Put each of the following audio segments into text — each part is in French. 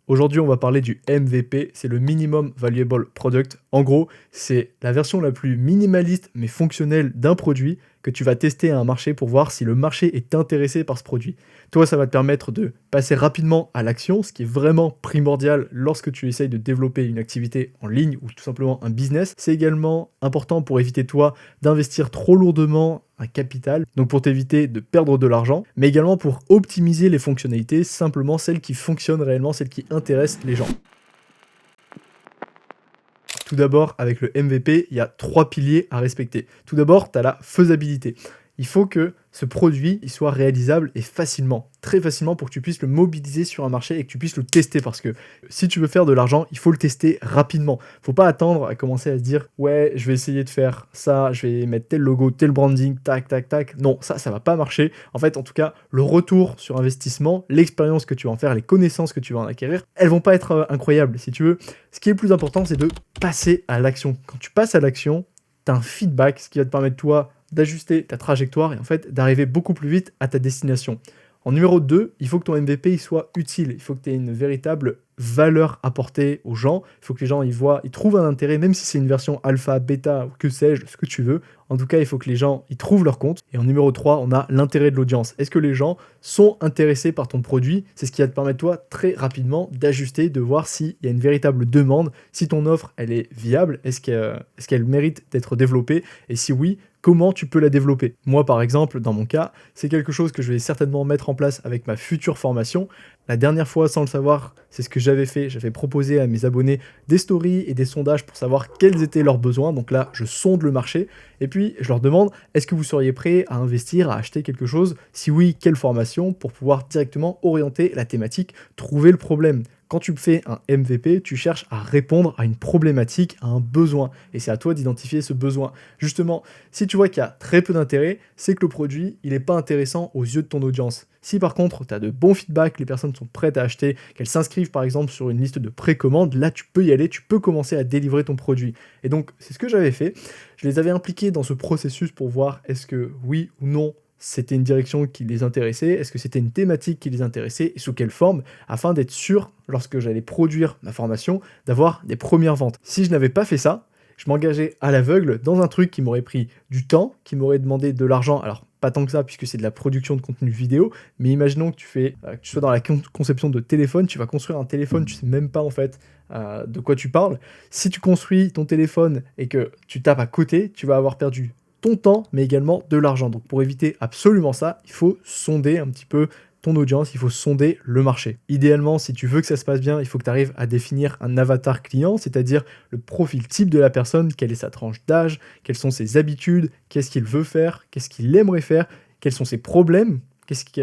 Aujourd'hui, on va parler du MVP, c'est le Minimum Valuable Product. En gros, c'est la version la plus minimaliste mais fonctionnelle d'un produit que tu vas tester à un marché pour voir si le marché est intéressé par ce produit. Toi, ça va te permettre de passer rapidement à l'action, ce qui est vraiment primordial lorsque tu essayes de développer une activité en ligne ou tout simplement un business. C'est également important pour éviter toi d'investir trop lourdement un capital, donc pour t'éviter de perdre de l'argent, mais également pour optimiser les fonctionnalités, simplement celles qui fonctionnent réellement, celles qui intéressent les gens. Tout d'abord, avec le MVP, il y a 3 piliers à respecter. Tout d'abord, tu as la faisabilité. Il faut que ce produit il soit réalisable et facilement, très facilement pour que tu puisses le mobiliser sur un marché et que tu puisses le tester parce que si tu veux faire de l'argent, il faut le tester rapidement. Faut pas attendre à commencer à se dire ouais, je vais essayer de faire ça, je vais mettre tel logo, tel branding, tac tac tac. Non, ça va pas marcher. En fait, en tout cas, le retour sur investissement, l'expérience que tu vas en faire, les connaissances que tu vas en acquérir, elles vont pas être incroyables si tu veux. Ce qui est le plus important, c'est de passer à l'action. Quand tu passes à l'action, tu as un feedback, ce qui va te permettre toi d'ajuster ta trajectoire et en fait d'arriver beaucoup plus vite à ta destination. En numéro 2, il faut que ton MVP il soit utile, il faut que tu aies une véritable valeur apportée aux gens, il faut que les gens y voient, ils trouvent un intérêt, même si c'est une version alpha, bêta ou que sais-je, ce que tu veux. En tout cas, il faut que les gens y trouvent leur compte. Et en numéro 3, on a l'intérêt de l'audience. Est-ce que les gens sont intéressés par ton produit? C'est ce qui va te permettre toi très rapidement d'ajuster, de voir s'il y a une véritable demande, si ton offre elle est viable, est-ce qu'elle mérite d'être développée et si oui, comment tu peux la développer. Moi, par exemple, dans mon cas, c'est quelque chose que je vais certainement mettre en place avec ma future formation. La dernière fois, sans le savoir, c'est ce que j'avais fait. J'avais proposé à mes abonnés des stories et des sondages pour savoir quels étaient leurs besoins. Donc là, je sonde le marché et puis je leur demande est-ce que vous seriez prêts à investir, à acheter quelque chose? Si oui, quelle formation? Pour pouvoir directement orienter la thématique, trouver le problème. Quand tu fais un MVP, tu cherches à répondre à une problématique, à un besoin. Et c'est à toi d'identifier ce besoin. Justement, si tu vois qu'il y a très peu d'intérêt, c'est que le produit, il n'est pas intéressant aux yeux de ton audience. Si par contre, tu as de bons feedbacks, les personnes sont prêtes à acheter, qu'elles s'inscrivent par exemple sur une liste de précommande, là tu peux y aller, tu peux commencer à délivrer ton produit. Et donc, c'est ce que j'avais fait. Je les avais impliqués dans ce processus pour voir est-ce que oui ou non, c'était une direction qui les intéressait, est-ce que c'était une thématique qui les intéressait et sous quelle forme, afin d'être sûr, lorsque j'allais produire ma formation, d'avoir des premières ventes. Si je n'avais pas fait ça, je m'engageais à l'aveugle dans un truc qui m'aurait pris du temps, qui m'aurait demandé de l'argent, alors pas tant que ça puisque c'est de la production de contenu vidéo, mais imaginons que que tu sois dans la conception de téléphone, tu vas construire un téléphone, tu sais même pas en fait de quoi tu parles. Si tu construis ton téléphone et que tu tapes à côté, tu vas avoir perdu ton temps, mais également de l'argent. Donc pour éviter absolument ça, il faut sonder un petit peu ton audience, il faut sonder le marché. Idéalement, si tu veux que ça se passe bien, il faut que tu arrives à définir un avatar client, c'est-à-dire le profil type de la personne, quelle est sa tranche d'âge, quelles sont ses habitudes, qu'est-ce qu'il veut faire, qu'est-ce qu'il aimerait faire, quels sont ses problèmes, qu'est-ce qui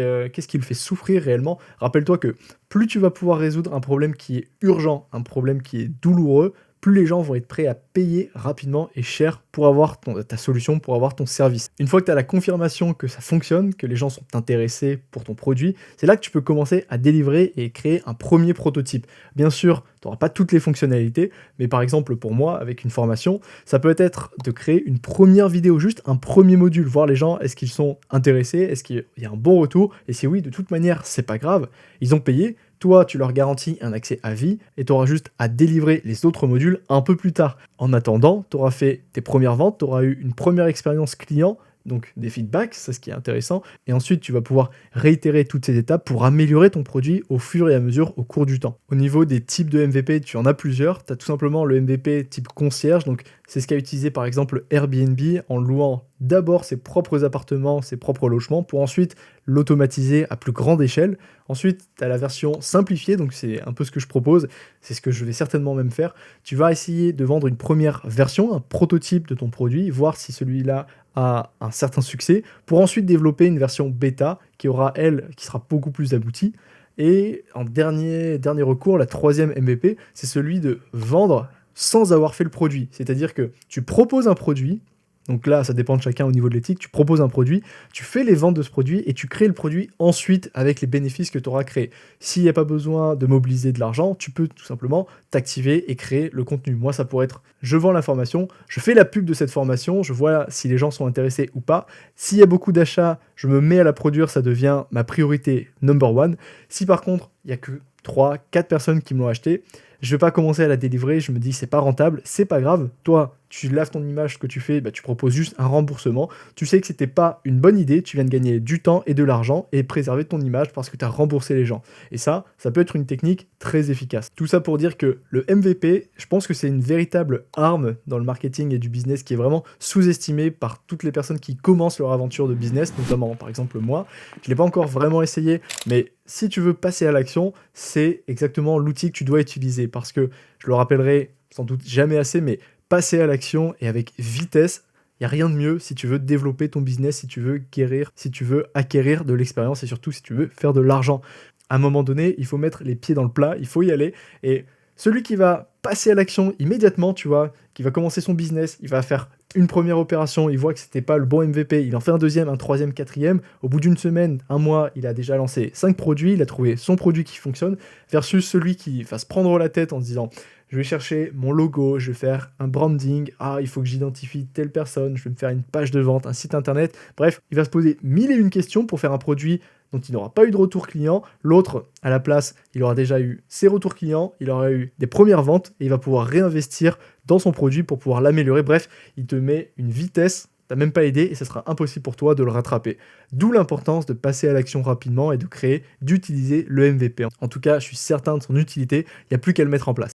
le fait souffrir réellement. Rappelle-toi que plus tu vas pouvoir résoudre un problème qui est urgent, un problème qui est douloureux, plus les gens vont être prêts à payer rapidement et cher pour avoir ta solution, pour avoir ton service. Une fois que tu as la confirmation que ça fonctionne, que les gens sont intéressés pour ton produit, c'est là que tu peux commencer à délivrer et créer un premier prototype. Bien sûr, tu n'auras pas toutes les fonctionnalités, mais par exemple pour moi, avec une formation, ça peut être de créer une première vidéo, juste un premier module, voir les gens, est-ce qu'ils sont intéressés, est-ce qu'il y a un bon retour, et si oui, de toute manière, c'est pas grave, ils ont payé. Toi, tu leur garantis un accès à vie et tu auras juste à délivrer les autres modules un peu plus tard. En attendant, tu auras fait tes premières ventes, tu auras eu une première expérience client, donc des feedbacks, c'est ce qui est intéressant. Et ensuite, tu vas pouvoir réitérer toutes ces étapes pour améliorer ton produit au fur et à mesure au cours du temps. Au niveau des types de MVP, tu en as plusieurs. Tu as tout simplement le MVP type concierge, donc c'est ce qu'a utilisé par exemple Airbnb en louant d'abord ses propres appartements, ses propres logements, pour ensuite l'automatiser à plus grande échelle. Ensuite, tu as la version simplifiée, donc c'est un peu ce que je propose, c'est ce que je vais certainement même faire. Tu vas essayer de vendre une première version, un prototype de ton produit, voir si celui-là a un certain succès, pour ensuite développer une version bêta qui aura, elle, qui sera beaucoup plus aboutie. Et en dernier recours, la troisième MVP, c'est celui de vendre sans avoir fait le produit. C'est-à-dire que tu proposes un produit, donc là, ça dépend de chacun au niveau de l'éthique, tu proposes un produit, tu fais les ventes de ce produit et tu crées le produit ensuite avec les bénéfices que tu auras créés. S'il n'y a pas besoin de mobiliser de l'argent, tu peux tout simplement t'activer et créer le contenu. Moi, ça pourrait être, je vends la formation, je fais la pub de cette formation, je vois si les gens sont intéressés ou pas. S'il y a beaucoup d'achats, je me mets à la produire, ça devient ma priorité number one. Si par contre, il n'y a que 3, 4 personnes qui me l'ont acheté. Je vais pas commencer à la délivrer, je me dis c'est pas rentable, c'est pas grave. Toi, tu laves ton image, ce que tu fais, bah, tu proposes juste un remboursement. Tu sais que c'était pas une bonne idée, tu viens de gagner du temps et de l'argent et préserver ton image parce que tu as remboursé les gens. Et ça peut être une technique très efficace. Tout ça pour dire que le MVP, je pense que c'est une véritable arme dans le marketing et du business qui est vraiment sous-estimée par toutes les personnes qui commencent leur aventure de business, notamment par exemple moi. Je l'ai pas encore vraiment essayé, mais si tu veux passer à l'action, c'est exactement l'outil que tu dois utiliser parce que, je le rappellerai sans doute jamais assez, mais passer à l'action et avec vitesse, il n'y a rien de mieux si tu veux développer ton business, si tu veux guérir, si tu veux acquérir de l'expérience et surtout si tu veux faire de l'argent. À un moment donné, il faut mettre les pieds dans le plat, il faut y aller. Et celui qui va passer à l'action immédiatement, tu vois, qui va commencer son business, il va faire une première opération, il voit que c'était pas le bon MVP, il en fait un deuxième, un troisième, quatrième. Au bout d'une semaine, un mois, il a déjà lancé 5 produits, il a trouvé son produit qui fonctionne, versus celui qui va se prendre la tête en se disant je vais chercher mon logo, je vais faire un branding, il faut que j'identifie telle personne, je vais me faire une page de vente, un site internet. Bref, il va se poser mille et une questions pour faire un produit dont il n'aura pas eu de retour client. L'autre, à la place, il aura déjà eu ses retours clients, il aura eu des premières ventes et il va pouvoir réinvestir dans son produit pour pouvoir l'améliorer. Bref, il te met une vitesse, t'as même pas aidé et ce sera impossible pour toi de le rattraper. D'où l'importance de passer à l'action rapidement et de créer, d'utiliser le MVP. En tout cas, je suis certain de son utilité, il n'y a plus qu'à le mettre en place.